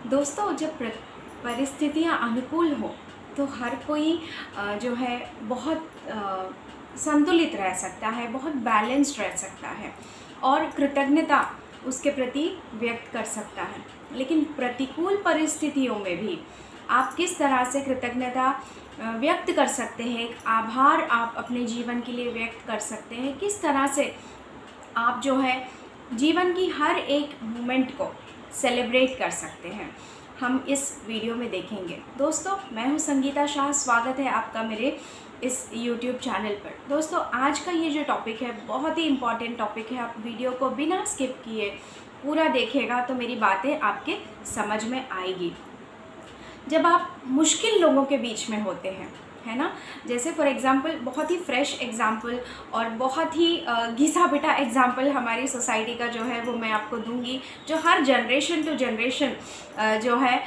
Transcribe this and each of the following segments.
दोस्तों, जब परिस्थितियाँ अनुकूल हो तो हर कोई जो है बहुत संतुलित रह सकता है, बहुत बैलेंस्ड रह सकता है और कृतज्ञता उसके प्रति व्यक्त कर सकता है। लेकिन प्रतिकूल परिस्थितियों में भी आप किस तरह से कृतज्ञता व्यक्त कर सकते हैं, एक आभार आप अपने जीवन के लिए व्यक्त कर सकते हैं, किस तरह से आप जो है जीवन की हर एक मोमेंट को सेलिब्रेट कर सकते हैं, हम इस वीडियो में देखेंगे। दोस्तों, मैं हूं संगीता शाह, स्वागत है आपका मेरे इस YouTube चैनल पर। दोस्तों, आज का ये जो टॉपिक है बहुत ही इम्पॉर्टेंट टॉपिक है। आप वीडियो को बिना स्किप किए पूरा देखिएगा तो मेरी बातें आपके समझ में आएगी। जब आप मुश्किल लोगों के बीच में होते हैं, है ना, जैसे फॉर एग्ज़ाम्पल बहुत ही फ्रेश एग्ज़ाम्पल और बहुत ही घिसा पिटा एग्ज़ाम्पल हमारी सोसाइटी का जो है वो मैं आपको दूंगी, जो हर जनरेशन टू जनरेशन जो है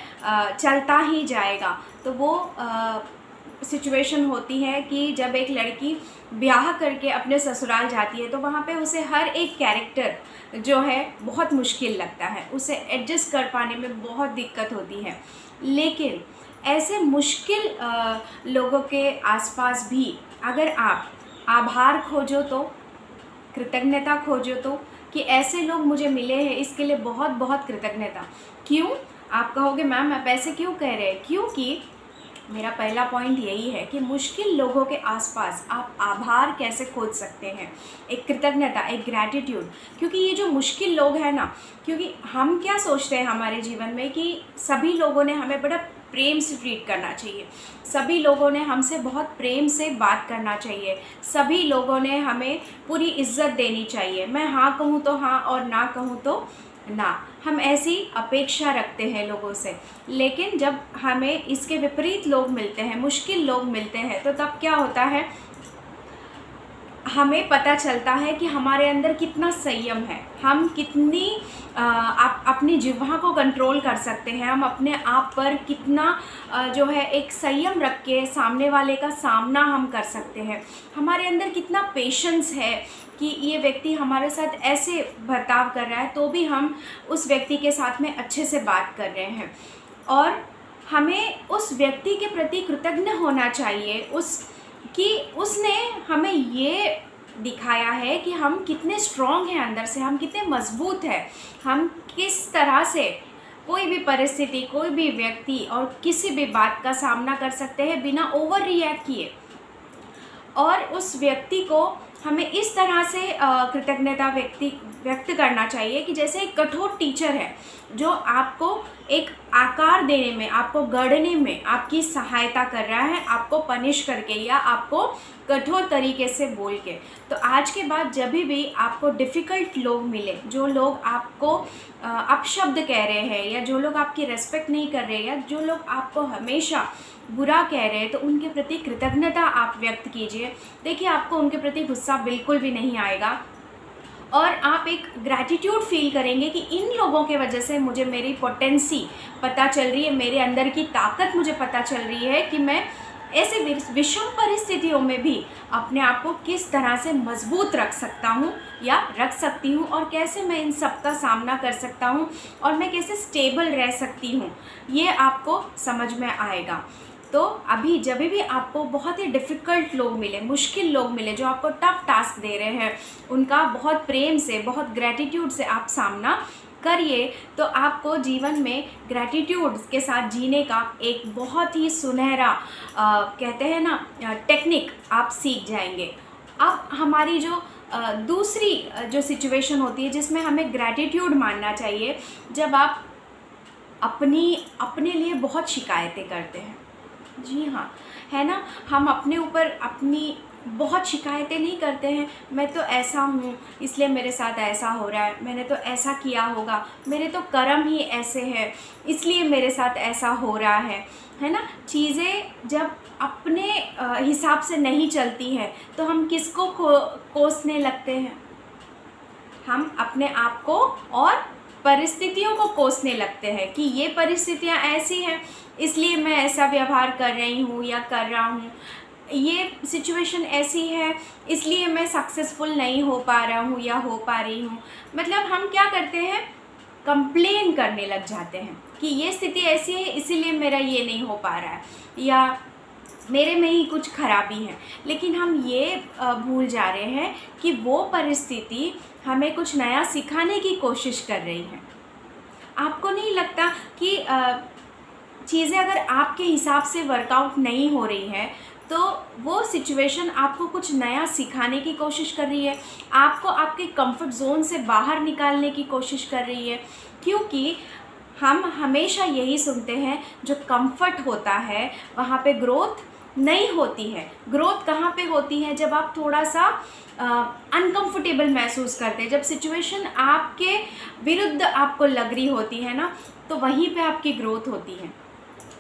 चलता ही जाएगा। तो वो सिचुएशन होती है कि जब एक लड़की ब्याह करके अपने ससुराल जाती है तो वहाँ पे उसे हर एक कैरेक्टर जो है बहुत मुश्किल लगता है, उसे एडजस्ट कर पाने में बहुत दिक्कत होती है। लेकिन ऐसे मुश्किल लोगों के आसपास भी अगर आप आभार खोजो तो, कृतज्ञता खोजो तो, कि ऐसे लोग मुझे मिले हैं, इसके लिए बहुत बहुत कृतज्ञता। क्यों? आप कहोगे मैम आप ऐसे क्यों कह रहे हैं? क्योंकि मेरा पहला पॉइंट यही है कि मुश्किल लोगों के आसपास आप आभार कैसे खोज सकते हैं, एक कृतज्ञता, एक ग्रैटिट्यूड। क्योंकि ये जो मुश्किल लोग हैं ना, क्योंकि हम क्या सोचते हैं हमारे जीवन में कि सभी लोगों ने हमें बड़ा प्रेम से ट्रीट करना चाहिए, सभी लोगों ने हमसे बहुत प्रेम से बात करना चाहिए, सभी लोगों ने हमें पूरी इज्जत देनी चाहिए। मैं हाँ कहूँ तो हाँ और ना कहूँ तो ना, हम ऐसी अपेक्षा रखते हैं लोगों से। लेकिन जब हमें इसके विपरीत लोग मिलते हैं, मुश्किल लोग मिलते हैं, तो तब क्या होता है, हमें पता चलता है कि हमारे अंदर कितना संयम है, हम कितनी अपनी जिह्वा को कंट्रोल कर सकते हैं, हम अपने आप पर कितना जो है एक संयम रख के सामने वाले का सामना हम कर सकते हैं, हमारे अंदर कितना पेशेंस है कि ये व्यक्ति हमारे साथ ऐसे बर्ताव कर रहा है तो भी हम उस व्यक्ति के साथ में अच्छे से बात कर रहे हैं। और हमें उस व्यक्ति के प्रति कृतज्ञ होना चाहिए कि उसने हमें ये दिखाया है कि हम कितने स्ट्रॉन्ग हैं अंदर से, हम कितने मजबूत हैं, हम किस तरह से कोई भी परिस्थिति, कोई भी व्यक्ति और किसी भी बात का सामना कर सकते हैं बिना ओवर रिएक्ट किए। और उस व्यक्ति को हमें इस तरह से कृतज्ञता व्यक्त करना चाहिए कि जैसे एक कठोर टीचर है जो आपको एक आकार देने में, आपको गढ़ने में आपकी सहायता कर रहा है, आपको पनिश करके या आपको कठोर तरीके से बोल के। तो आज के बाद जब भी आपको डिफ़िकल्ट लोग मिले, जो लोग आपको अपशब्द कह रहे हैं या जो लोग आपकी रेस्पेक्ट नहीं कर रहे या जो लोग आपको हमेशा बुरा कह रहे हैं, तो उनके प्रति कृतज्ञता आप व्यक्त कीजिए। देखिए, आपको उनके प्रति गुस्सा बिल्कुल भी नहीं आएगा और आप एक ग्रैटिट्यूड फील करेंगे कि इन लोगों के वजह से मुझे मेरी पोटेंसी पता चल रही है, मेरे अंदर की ताकत मुझे पता चल रही है कि मैं ऐसे विषम परिस्थितियों में भी अपने आप को किस तरह से मजबूत रख सकता हूँ या रख सकती हूँ और कैसे मैं इन सब का सामना कर सकता हूँ और मैं कैसे स्टेबल रह सकती हूँ, ये आपको समझ में आएगा। तो अभी जब भी आपको बहुत ही डिफ़िकल्ट लोग मिले, मुश्किल लोग मिले, जो आपको टफ़ टास्क दे रहे हैं, उनका बहुत प्रेम से, बहुत ग्रैटिट्यूड से आप सामना करिए, तो आपको जीवन में ग्रैटिट्यूड के साथ जीने का एक बहुत ही सुनहरा कहते हैं ना टेक्निक आप सीख जाएंगे। अब हमारी जो दूसरी जो सिचुएशन होती है जिसमें हमें ग्रैटिट्यूड मानना चाहिए, जब आप अपने लिए बहुत शिकायतें करते हैं। जी हाँ, है ना, हम अपने ऊपर अपनी बहुत शिकायतें नहीं करते हैं, मैं तो ऐसा हूँ इसलिए मेरे साथ ऐसा हो रहा है, मैंने तो ऐसा किया होगा, मेरे तो कर्म ही ऐसे हैं इसलिए मेरे साथ ऐसा हो रहा है ना। चीज़ें जब अपने हिसाब से नहीं चलती हैं तो हम किसको कोसने लगते हैं? हम अपने आप को और परिस्थितियों को कोसने लगते हैं कि ये परिस्थितियाँ ऐसी हैं इसलिए मैं ऐसा व्यवहार कर रही हूँ या कर रहा हूँ, ये सिचुएशन ऐसी है इसलिए मैं सक्सेसफुल नहीं हो पा रहा हूँ या हो पा रही हूँ। मतलब हम क्या करते हैं, कंप्लेन करने लग जाते हैं कि ये स्थिति ऐसी है इसीलिए मेरा ये नहीं हो पा रहा है, या मेरे में ही कुछ खराबी है। लेकिन हम ये भूल जा रहे हैं कि वो परिस्थिति हमें कुछ नया सिखाने की कोशिश कर रही है। आपको नहीं लगता कि चीज़ें अगर आपके हिसाब से वर्कआउट नहीं हो रही है तो वो सिचुएशन आपको कुछ नया सिखाने की कोशिश कर रही है, आपको आपके कंफर्ट जोन से बाहर निकालने की कोशिश कर रही है। क्योंकि हम हमेशा यही सुनते हैं, जो कंफर्ट होता है वहाँ पे ग्रोथ नहीं होती है। ग्रोथ कहाँ पे होती है? जब आप थोड़ा सा अनकंफर्टेबल महसूस करते हैं, जब सिचुएशन आपके विरुद्ध आपको लग रही होती है ना, तो वहीं पे आपकी ग्रोथ होती है।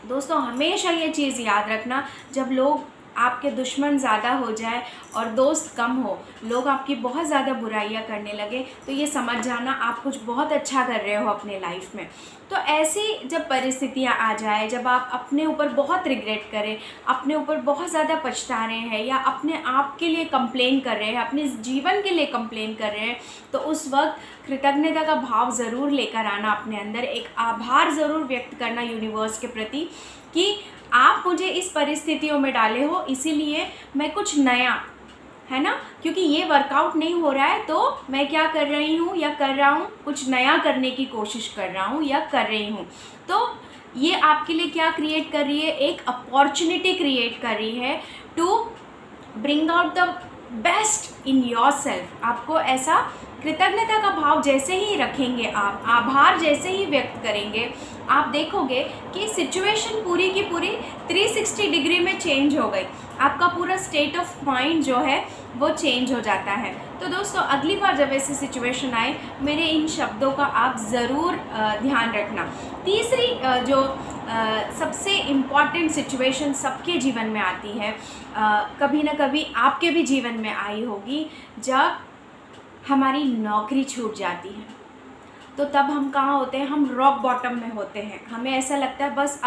दोस्तों, हमेशा ये चीज़ याद रखना, जब लोग आपके दुश्मन ज़्यादा हो जाए और दोस्त कम हो, लोग आपकी बहुत ज़्यादा बुराइयां करने लगे, तो ये समझ जाना आप कुछ बहुत अच्छा कर रहे हो अपने लाइफ में। तो ऐसी जब परिस्थितियां आ जाए, जब आप अपने ऊपर बहुत रिग्रेट करें, अपने ऊपर बहुत ज़्यादा पछता रहे हैं, या अपने आप के लिए कंप्लेन कर रहे हैं, अपने जीवन के लिए कंप्लेन कर रहे हैं, तो उस वक्त कृतज्ञता का भाव ज़रूर लेकर आना अपने अंदर। एक आभार ज़रूर व्यक्त करना यूनिवर्स के प्रति कि आप मुझे इस परिस्थितियों में डाले हो, इसीलिए मैं कुछ नया, है ना, क्योंकि ये वर्कआउट नहीं हो रहा है तो मैं क्या कर रही हूँ या कर रहा हूँ, कुछ नया करने की कोशिश कर रहा हूँ या कर रही हूँ। तो ये आपके लिए क्या क्रिएट कर रही है? एक अपॉर्चुनिटी क्रिएट कर रही है to bring out the best in yourself. आपको ऐसा कृतज्ञता का भाव जैसे ही रखेंगे, आप आभार जैसे ही व्यक्त करेंगे, आप देखोगे कि सिचुएशन पूरी की पूरी 360 डिग्री में चेंज हो गई। आपका पूरा स्टेट ऑफ माइंड जो है वो चेंज हो जाता है। तो दोस्तों, अगली बार जब ऐसी सिचुएशन आए, मेरे इन शब्दों का आप ज़रूर ध्यान रखना। तीसरी जो सबसे इम्पॉर्टेंट सिचुएशन सबके जीवन में आती है, कभी ना कभी आपके भी जीवन में आई होगी, जब हमारी नौकरी छूट जाती है। तो तब हम कहाँ होते हैं? हम रॉक बॉटम में होते हैं। हमें ऐसा लगता है बस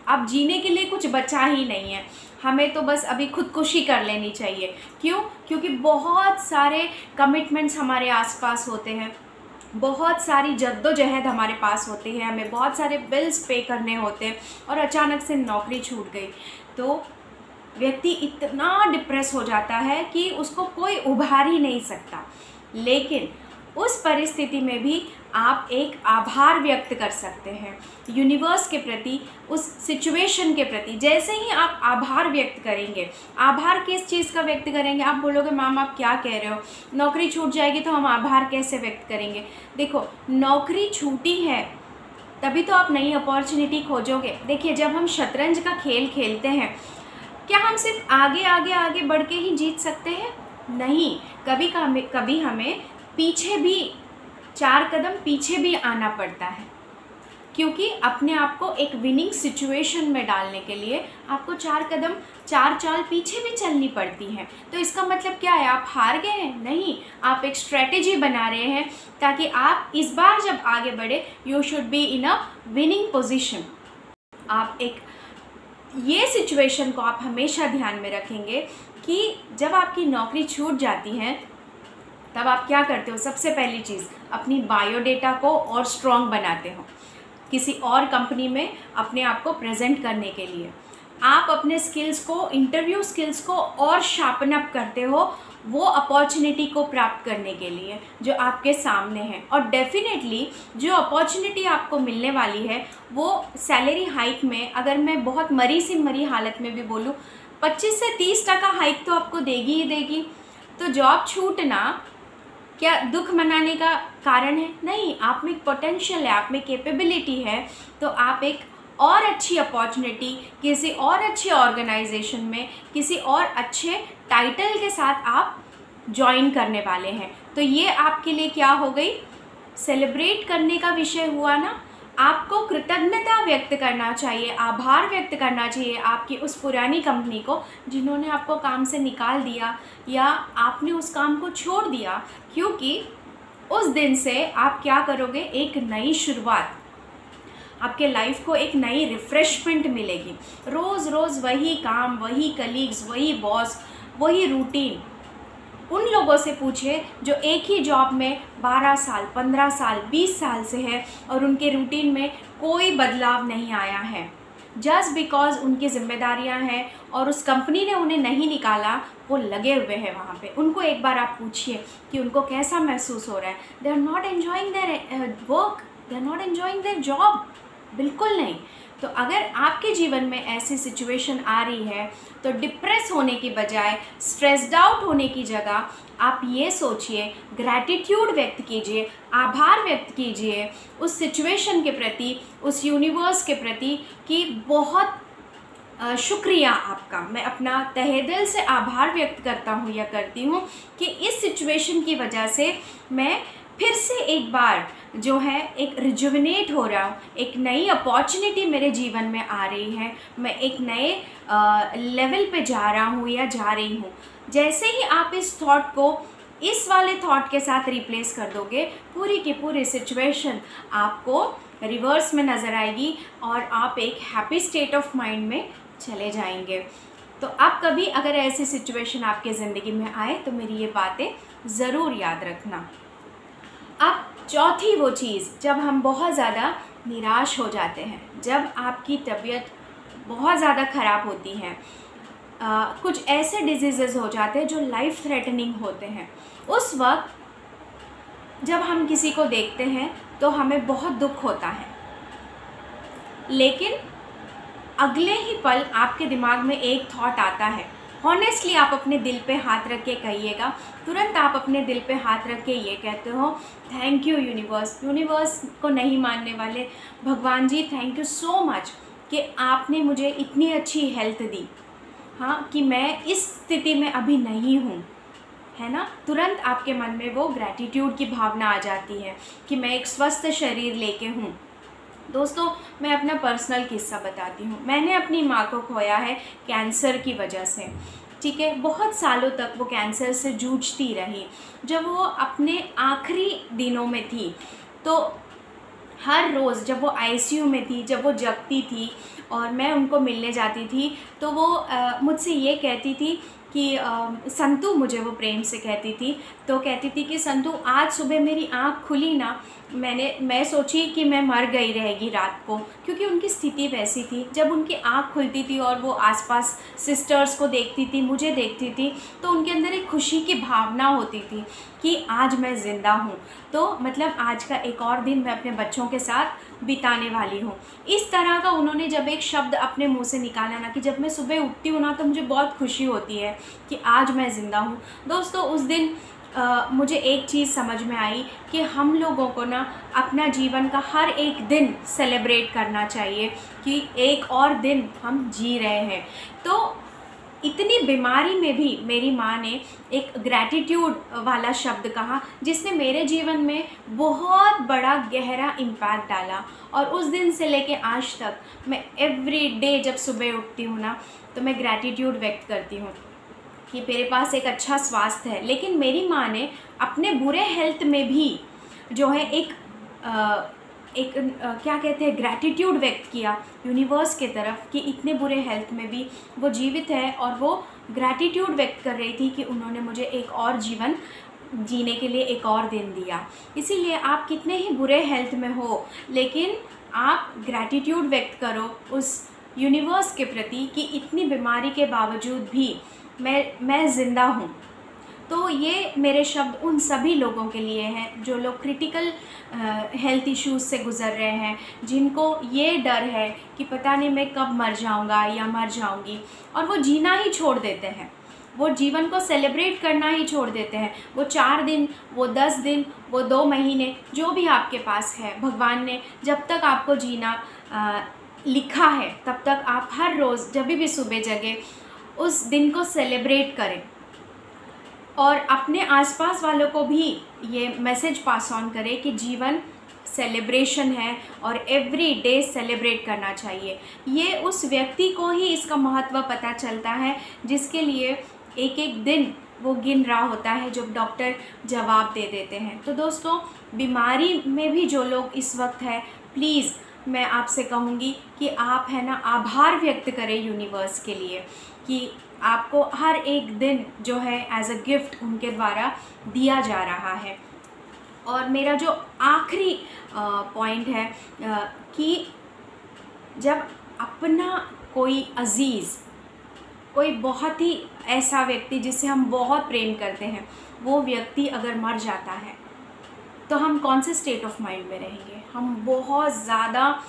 अब जीने के लिए कुछ बचा ही नहीं है, हमें तो बस अभी खुदकुशी कर लेनी चाहिए। क्यों? क्योंकि बहुत सारे कमिटमेंट्स हमारे आसपास होते हैं, बहुत सारी जद्दोजहद हमारे पास होती है, हमें बहुत सारे बिल्स पे करने होते हैं, और अचानक से नौकरी छूट गई तो व्यक्ति इतना डिप्रेस हो जाता है कि उसको कोई उभार ही नहीं सकता। लेकिन उस परिस्थिति में भी आप एक आभार व्यक्त कर सकते हैं यूनिवर्स के प्रति, उस सिचुएशन के प्रति। जैसे ही आप आभार व्यक्त करेंगे, आभार किस चीज़ का व्यक्त करेंगे? आप बोलोगे मैम आप क्या कह रहे हो, नौकरी छूट जाएगी तो हम आभार कैसे व्यक्त करेंगे? देखो, नौकरी छूटी है तभी तो आप नई अपॉर्चुनिटी खोजोगे। देखिए, जब हम शतरंज का खेल खेलते हैं, क्या हम सिर्फ आगे आगे आगे बढ़ के ही जीत सकते हैं? नहीं, कभी हमें पीछे भी 4 कदम पीछे भी आना पड़ता है, क्योंकि अपने आप को एक विनिंग सिचुएशन में डालने के लिए आपको 4 चाल पीछे भी चलनी पड़ती हैं। तो इसका मतलब क्या है? आप हार गए हैं? नहीं, आप एक स्ट्रेटेजी बना रहे हैं ताकि आप इस बार जब आगे बढ़े, you should be in a winning position. आप एक ये सिचुएशन को आप हमेशा ध्यान में रखेंगे कि जब आपकी नौकरी छूट जाती है तब आप क्या करते हो? सबसे पहली चीज़, अपनी बायोडेटा को और स्ट्रॉन्ग बनाते हो किसी और कंपनी में अपने आप को प्रेजेंट करने के लिए। आप अपने स्किल्स को, इंटरव्यू स्किल्स को और शार्पन अप करते हो वो अपॉर्चुनिटी को प्राप्त करने के लिए जो आपके सामने है। और डेफिनेटली जो अपॉर्चुनिटी आपको मिलने वाली है वो सैलरी हाइक में, अगर मैं बहुत मरी सी मरी हालत में भी बोलूँ, 25 से 30% हाइक तो आपको देगी ही देगी। तो जॉब छूटना क्या दुख मनाने का कारण है? नहीं, आप में पोटेंशियल है, आप में कैपेबिलिटी है, तो आप एक और अच्छी अपॉर्चुनिटी किसी और अच्छे ऑर्गेनाइजेशन में, किसी और अच्छे टाइटल के साथ आप ज्वाइन करने वाले हैं। तो ये आपके लिए क्या हो गई? सेलिब्रेट करने का विषय हुआ ना। आपको कृतज्ञता व्यक्त करना चाहिए, आभार व्यक्त करना चाहिए आपकी उस पुरानी कंपनी को जिन्होंने आपको काम से निकाल दिया या आपने उस काम को छोड़ दिया, क्योंकि उस दिन से आप क्या करोगे? एक नई शुरुआत, आपके लाइफ को एक नई रिफ्रेशमेंट मिलेगी। रोज़ रोज़ वही काम, वही कलीग्स, वही बॉस, वही रूटीन, उन लोगों से पूछिए जो एक ही जॉब में 12 साल, 15 साल, 20 साल से है और उनके रूटीन में कोई बदलाव नहीं आया है। जस्ट बिकॉज उनकी जिम्मेदारियां हैं और उस कंपनी ने उन्हें नहीं निकाला, वो लगे हुए हैं वहाँ पे। उनको एक बार आप पूछिए कि उनको कैसा महसूस हो रहा है। They are not enjoying their work, they are not enjoying their job, बिल्कुल नहीं। तो अगर आपके जीवन में ऐसी सिचुएशन आ रही है तो डिप्रेस होने की बजाय, स्ट्रेस्ड आउट होने की जगह आप ये सोचिए, ग्रैटिट्यूड व्यक्त कीजिए, आभार व्यक्त कीजिए उस सिचुएशन के प्रति, उस यूनिवर्स के प्रति कि बहुत शुक्रिया आपका। मैं अपना तहे दिल से आभार व्यक्त करता हूँ या करती हूँ कि इस सिचुएशन की वजह से मैं फिर से एक बार जो है एक रिजुविनेट हो रहा हूँ, एक नई अपॉर्चुनिटी मेरे जीवन में आ रही है, मैं एक नए लेवल पे जा रहा हूँ या जा रही हूँ। जैसे ही आप इस थॉट को इस वाले थॉट के साथ रिप्लेस कर दोगे, पूरी की पूरी सिचुएशन आपको रिवर्स में नज़र आएगी और आप एक हैप्पी स्टेट ऑफ माइंड में चले जाएंगे। तो अब कभी अगर ऐसी सिचुएशन आपके ज़िंदगी में आए तो मेरी ये बातें ज़रूर याद रखना। अब चौथी वो चीज़, जब हम बहुत ज़्यादा निराश हो जाते हैं, जब आपकी तबीयत बहुत ज़्यादा ख़राब होती है, कुछ ऐसे डिजीज़ेज़ हो जाते हैं जो लाइफ थ्रेटनिंग होते हैं, उस वक्त जब हम किसी को देखते हैं तो हमें बहुत दुख होता है, लेकिन अगले ही पल आपके दिमाग में एक थॉट आता है। हॉनेस्टली आप अपने दिल पे हाथ रख के कहिएगा, तुरंत आप अपने दिल पे हाथ रख के ये कहते हो, थैंक यू यूनिवर्स। यूनिवर्स को नहीं मानने वाले, भगवान जी थैंक यू सो मच कि आपने मुझे इतनी अच्छी हेल्थ दी, हाँ, कि मैं इस स्थिति में अभी नहीं हूँ, है ना। तुरंत आपके मन में वो ग्रैटिट्यूड की भावना आ जाती है कि मैं एक स्वस्थ शरीर लेके हूँ। दोस्तों, मैं अपना पर्सनल किस्सा बताती हूँ। मैंने अपनी माँ को खोया है कैंसर की वजह से, ठीक है। बहुत सालों तक वो कैंसर से जूझती रही। जब वो अपने आखिरी दिनों में थी तो हर रोज़ जब वो आईसीयू में थी, जब वो जगती थी और मैं उनको मिलने जाती थी तो वो मुझसे ये कहती थी कि संतू, मुझे वो प्रेम से कहती थी, तो कहती थी कि संतू आज सुबह मेरी आँख खुली ना, मैं सोची कि मैं मर गई रहेगी रात को, क्योंकि उनकी स्थिति वैसी थी। जब उनकी आँख खुलती थी और वो आसपास सिस्टर्स को देखती थी, मुझे देखती थी, तो उनके अंदर एक खुशी की भावना होती थी कि आज मैं ज़िंदा हूँ, तो मतलब आज का एक और दिन मैं अपने बच्चों के साथ बिताने वाली हूँ। इस तरह का उन्होंने जब एक शब्द अपने मुँह से निकाला ना कि जब मैं सुबह उठती हूँ ना तो मुझे बहुत खुशी होती है कि आज मैं ज़िंदा हूँ। दोस्तों, उस दिन मुझे एक चीज़ समझ में आई कि हम लोगों को ना अपना जीवन का हर एक दिन सेलिब्रेट करना चाहिए कि एक और दिन हम जी रहे हैं। तो इतनी बीमारी में भी मेरी माँ ने एक ग्रैटिट्यूड वाला शब्द कहा जिसने मेरे जीवन में बहुत बड़ा गहरा इम्पैक्ट डाला, और उस दिन से लेके आज तक मैं एवरी डे जब सुबह उठती हूँ ना तो मैं ग्रैटिट्यूड व्यक्त करती हूँ कि मेरे पास एक अच्छा स्वास्थ्य है। लेकिन मेरी माँ ने अपने बुरे हेल्थ में भी जो है क्या कहते हैं, ग्रैटिट्यूड व्यक्त किया यूनिवर्स के तरफ कि इतने बुरे हेल्थ में भी वो जीवित है, और वो ग्रैटिट्यूड व्यक्त कर रही थी कि उन्होंने मुझे एक और जीवन जीने के लिए एक और दिन दिया। इसीलिए आप कितने ही बुरे हेल्थ में हो, लेकिन आप ग्रैटिट्यूड व्यक्त करो उस यूनिवर्स के प्रति कि इतनी बीमारी के बावजूद भी मैं ज़िंदा हूँ। तो ये मेरे शब्द उन सभी लोगों के लिए हैं जो लोग क्रिटिकल हेल्थ इश्यूज़ से गुज़र रहे हैं, जिनको ये डर है कि पता नहीं मैं कब मर जाऊँगा या मर जाऊँगी, और वो जीना ही छोड़ देते हैं, वो जीवन को सेलिब्रेट करना ही छोड़ देते हैं। वो 4 दिन, वो 10 दिन, वो 2 महीने, जो भी आपके पास है, भगवान ने जब तक आपको जीना लिखा है तब तक आप हर रोज़ जब भी सुबह जगे उस दिन को सेलिब्रेट करें, और अपने आसपास वालों को भी ये मैसेज पास ऑन करें कि जीवन सेलिब्रेशन है और एवरी डे सेलिब्रेट करना चाहिए। ये उस व्यक्ति को ही इसका महत्व पता चलता है जिसके लिए एक एक दिन वो गिन रहा होता है, जब डॉक्टर जवाब दे देते हैं। तो दोस्तों, बीमारी में भी जो लोग इस वक्त है, प्लीज़ मैं आपसे कहूँगी कि आप है ना आभार व्यक्त करें यूनिवर्स के लिए कि आपको हर एक दिन जो है एज अ गिफ्ट उनके द्वारा दिया जा रहा है। और मेरा जो आखिरी पॉइंट है कि जब अपना कोई अज़ीज़, कोई बहुत ही ऐसा व्यक्ति जिसे हम बहुत प्रेम करते हैं, वो व्यक्ति अगर मर जाता है तो हम कौन से स्टेट ऑफ माइंड में रहेंगे? हम बहुत ज़्यादा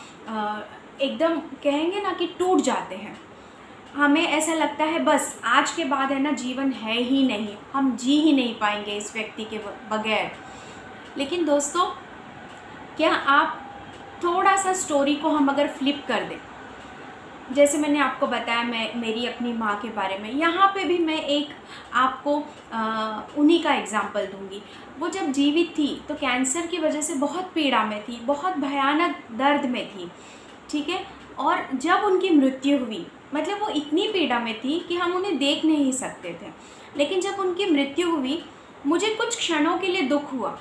एकदम कहेंगे ना कि टूट जाते हैं। हमें ऐसा लगता है बस आज के बाद है ना जीवन है ही नहीं, हम जी ही नहीं पाएंगे इस व्यक्ति के बगैर। लेकिन दोस्तों, क्या आप थोड़ा सा स्टोरी को हम अगर फ्लिप कर दें, जैसे मैंने आपको बताया मेरी अपनी माँ के बारे में, यहाँ पे भी मैं एक आपको उन्हीं का एग्ज़ाम्पल दूँगी। वो जब जीवित थी तो कैंसर की वजह से बहुत पीड़ा में थी, बहुत भयानक दर्द में थी, ठीक है। और जब उनकी मृत्यु हुई, मतलब वो इतनी पीड़ा में थी कि हम उन्हें देख नहीं सकते थे, लेकिन जब उनकी मृत्यु हुई मुझे कुछ क्षणों के लिए दुख हुआ,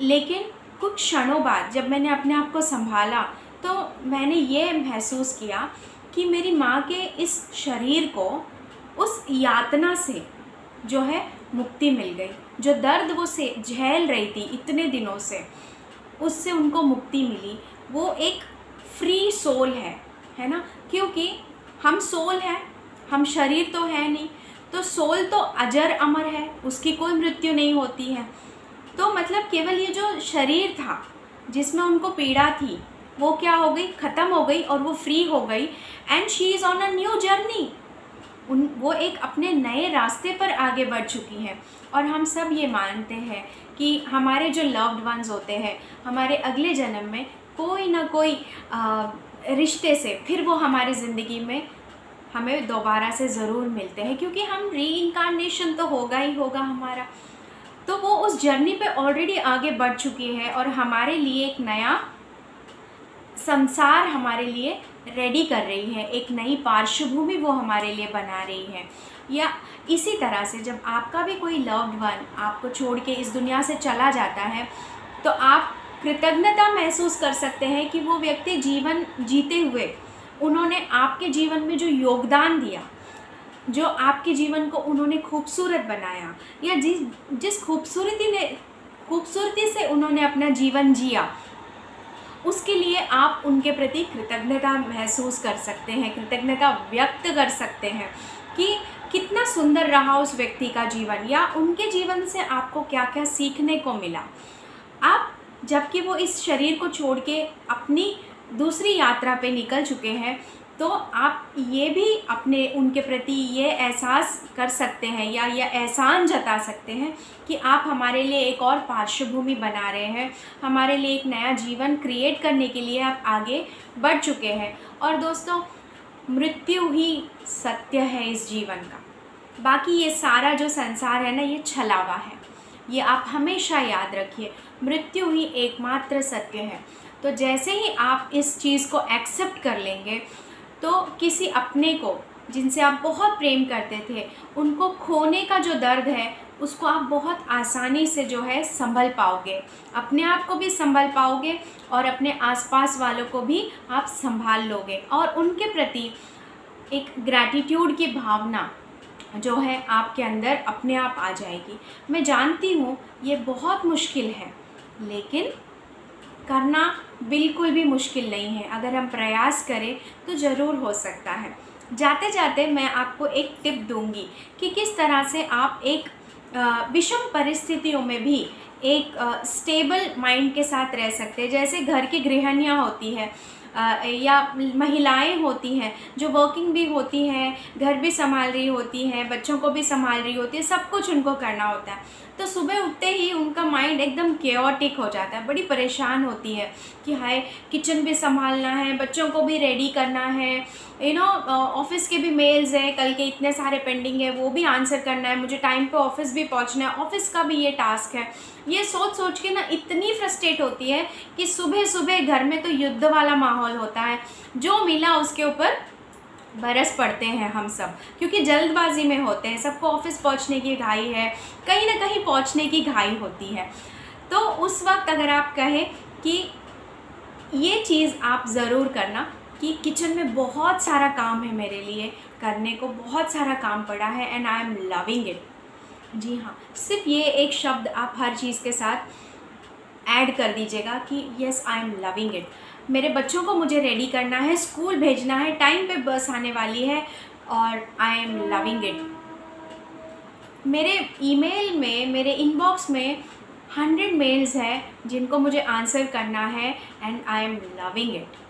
लेकिन कुछ क्षणों बाद जब मैंने अपने आप को संभाला तो मैंने ये महसूस किया कि मेरी माँ के इस शरीर को उस यातना से जो है मुक्ति मिल गई। जो दर्द वो से झेल रही थी इतने दिनों से, उससे उनको मुक्ति मिली। वो एक फ्री सोल है ना, क्योंकि हम सोल हैं, हम शरीर तो है नहीं, तो सोल तो अजर अमर है, उसकी कोई मृत्यु नहीं होती है। तो मतलब केवल ये जो शरीर था जिसमें उनको पीड़ा थी वो क्या हो गई, ख़त्म हो गई और वो फ्री हो गई। And she is on a new journey, वो एक अपने नए रास्ते पर आगे बढ़ चुकी हैं। और हम सब ये मानते हैं कि हमारे जो लव्ड वंस होते हैं, हमारे अगले जन्म में कोई ना कोई रिश्ते से फिर वो हमारी ज़िंदगी में हमें दोबारा से ज़रूर मिलते हैं, क्योंकि हम रीइंकारनेशन तो होगा ही होगा हमारा। तो वो उस जर्नी पे ऑलरेडी आगे बढ़ चुकी है और हमारे लिए एक नया संसार हमारे लिए रेडी कर रही है, एक नई पार्श्वभूमि वो हमारे लिए बना रही है। या इसी तरह से जब आपका भी कोई लव्ड वन आपको छोड़ के इस दुनिया से चला जाता है तो आप कृतज्ञता महसूस कर सकते हैं कि वो व्यक्ति जीवन जीते हुए उन्होंने आपके जीवन में जो योगदान दिया, जो आपके जीवन को उन्होंने खूबसूरत बनाया, या जिस खूबसूरती से उन्होंने अपना जीवन जिया, उसके लिए आप उनके प्रति कृतज्ञता महसूस कर सकते हैं, कृतज्ञता व्यक्त कर सकते हैं कि कितना सुंदर रहा उस व्यक्ति का जीवन, या उनके जीवन से आपको क्या क्या सीखने को मिला। आप जबकि वो इस शरीर को छोड़ के अपनी दूसरी यात्रा पे निकल चुके हैं, तो आप ये भी अपने उनके प्रति ये एहसास कर सकते हैं या ये एहसान जता सकते हैं कि आप हमारे लिए एक और पार्श्वभूमि बना रहे हैं, हमारे लिए एक नया जीवन क्रिएट करने के लिए आप आगे बढ़ चुके हैं। और दोस्तों, मृत्यु ही सत्य है इस जीवन का, बाकी ये सारा जो संसार है ना, ये छलावा है। ये आप हमेशा याद रखिए, मृत्यु ही एकमात्र सत्य है। तो जैसे ही आप इस चीज़ को एक्सेप्ट कर लेंगे तो किसी अपने को जिनसे आप बहुत प्रेम करते थे, उनको खोने का जो दर्द है उसको आप बहुत आसानी से जो है संभल पाओगे, अपने आप को भी संभल पाओगे और अपने आसपास वालों को भी आप संभाल लोगे। और उनके प्रति एक ग्रैटिट्यूड की भावना जो है आपके अंदर अपने आप आ जाएगी। मैं जानती हूँ ये बहुत मुश्किल है, लेकिन करना बिल्कुल भी मुश्किल नहीं है। अगर हम प्रयास करें तो ज़रूर हो सकता है। जाते जाते मैं आपको एक टिप दूंगी कि किस तरह से आप एक विषम परिस्थितियों में भी एक स्टेबल माइंड के साथ रह सकते हैं। जैसे घर की गृहिणियाँ होती हैं या महिलाएं होती हैं जो वर्किंग भी होती हैं, घर भी संभाल रही होती हैं, बच्चों को भी संभाल रही होती है, सब कुछ उनको करना होता है। तो सुबह उठते ही उनका माइंड एकदम केओटिक हो जाता है, बड़ी परेशान होती है कि हाय किचन भी संभालना है, बच्चों को भी रेडी करना है, ऑफिस के भी मेल्स है, कल के इतने सारे पेंडिंग है वो भी आंसर करना है, मुझे टाइम पे ऑफिस भी पहुंचना है, ऑफिस का भी ये टास्क है। ये सोच सोच के ना इतनी फ्रस्ट्रेट होती है कि सुबह सुबह घर में तो युद्ध वाला माहौल होता है, जो मिला उसके ऊपर बरस पड़ते हैं हम सब, क्योंकि जल्दबाजी में होते हैं, सबको ऑफिस पहुंचने की घाई है, कहीं ना कहीं पहुंचने की घाई होती है। तो उस वक्त अगर आप कहें कि ये चीज़ आप ज़रूर करना कि किचन में बहुत सारा काम है मेरे लिए करने को, बहुत सारा काम पड़ा है and I am loving it. जी हाँ, सिर्फ ये एक शब्द आप हर चीज़ के साथ ऐड कर दीजिएगा कि yes I am loving it. मेरे बच्चों को मुझे रेडी करना है, स्कूल भेजना है, टाइम पे बस आने वाली है और आई एम लविंग इट। मेरे ईमेल में, मेरे इनबॉक्स में 100 मेल्स है जिनको मुझे आंसर करना है and I am loving it.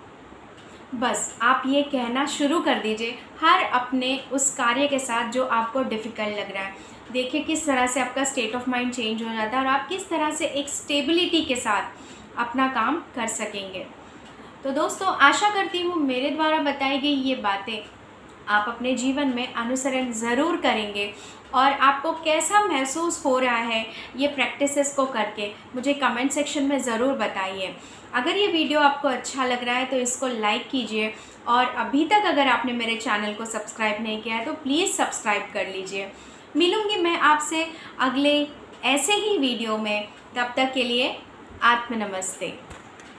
बस आप ये कहना शुरू कर दीजिए हर अपने उस कार्य के साथ जो आपको डिफ़िकल्ट लग रहा है। देखिए किस तरह से आपका स्टेट ऑफ माइंड चेंज हो जाता है और आप किस तरह से एक स्टेबिलिटी के साथ अपना काम कर सकेंगे। तो दोस्तों, आशा करती हूँ मेरे द्वारा बताई गई ये बातें आप अपने जीवन में अनुसरण ज़रूर करेंगे और आपको कैसा महसूस हो रहा है ये प्रैक्टिसेस को करके मुझे कमेंट सेक्शन में ज़रूर बताइए। अगर ये वीडियो आपको अच्छा लग रहा है तो इसको लाइक कीजिए और अभी तक अगर आपने मेरे चैनल को सब्सक्राइब नहीं किया है तो प्लीज़ सब्सक्राइब कर लीजिए। मिलूँगी मैं आपसे अगले ऐसे ही वीडियो में, तब तक के लिए आत्म नमस्ते।